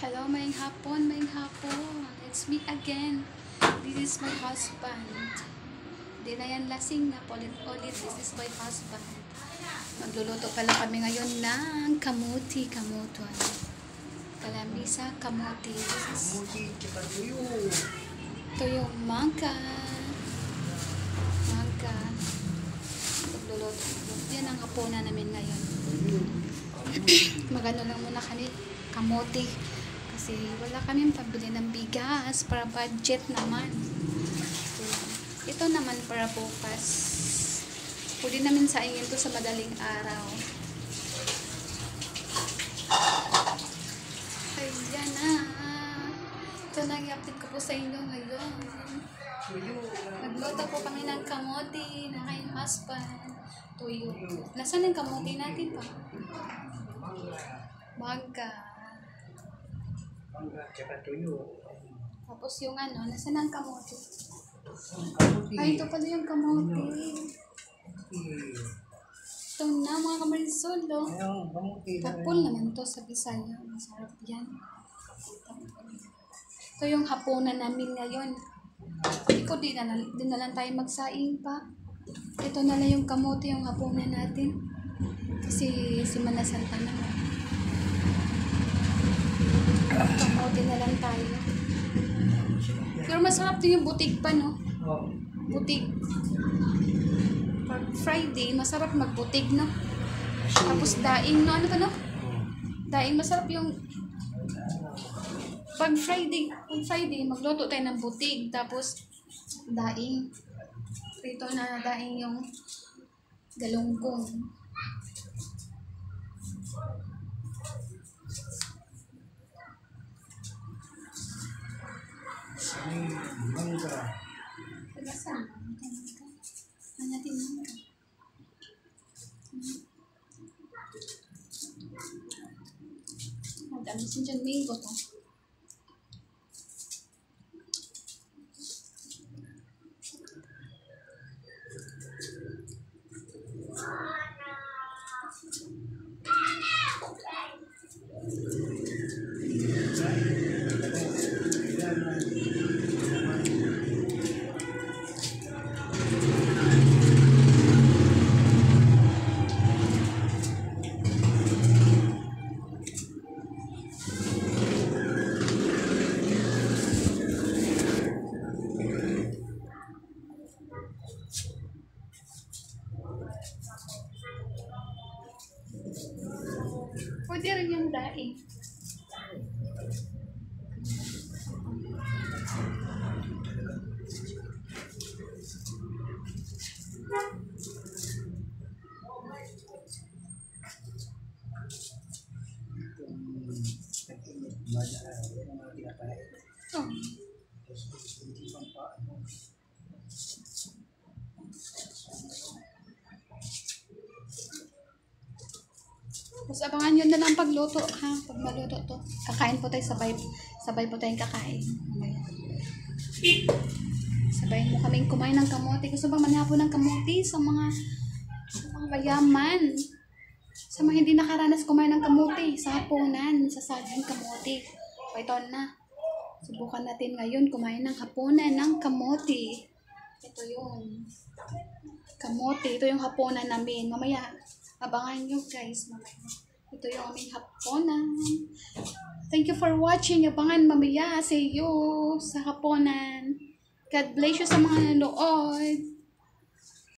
Hello, maing hapon, maing hapon. It's me again. This is my husband. Di na yan lasing na. Ulit, this is my husband. Magluluto pala kami ngayon ng kamuti, kamutuan. Kalamisa, kamuti. Kamuti, tsaka tuyo. Ito yung mangga. Mangga. Magluluto. Yan ang hapunan namin ngayon. Magano lang muna kami kamote kasi wala kaming pabili ng bigas para budget naman. Ito naman para bukas. Pwede namin saingin to sa madaling araw. Ayan na. Ito na i-update ko po sa inyo ngayon. Nagluto po kami ng kamote na kayong husband. Tuyo. Nasaan yung kamote natin pa? Mangga. Mangga, tsaka tuyo. Tapos yung ano, nasaan ang kamote? Kamuti. Ay, ito pala yung kamote. Ito na mga kamarisol, no? Ayun, kamuti. Tapol naman to sa Bisaya. Masarap yan. Ito yung hapunan namin ngayon. Ikaw, di na lang tayo magsaing pa. Ito na lang yung kamote, yung hapunan natin. Kasi si Manasanta na. Kamote na lang tayo. Pero masarap din yung butig pa, no? Oh. Butig. Pag Friday, masarap magbutig, no? Tapos daing, no? Ano to, no? Daing, masarap yung pag Friday, magluto tayo ng butig. Tapos daing. Prito na daing yung galunggong. Mangga. Saan? Ano natin mangga? Ang dami sin dyan mango to. Pwede rin yung daing. Oh. Tapos abangan nyo na lang pagluto, ha? Pag maluto to. Kakain po tayo sabay po tayong kakain. Sabayin mo kaming kumain ng kamote. Gusto ba manhapon ng kamote sa mga mayaman? Sa mga hindi nakaranas kumain ng kamote, sa hapunan, sa saging kamote. O ito na. Subukan natin ngayon kumain ng hapunan ng kamote. Ito yun. Kamote. Ito yung hapunan namin. Mamaya, abangan nyo guys. Mamaya. Ito yung aming hapunan. Thank you for watching. Abangan mamaya. See you sa hapunan. God bless you sa mga nanood.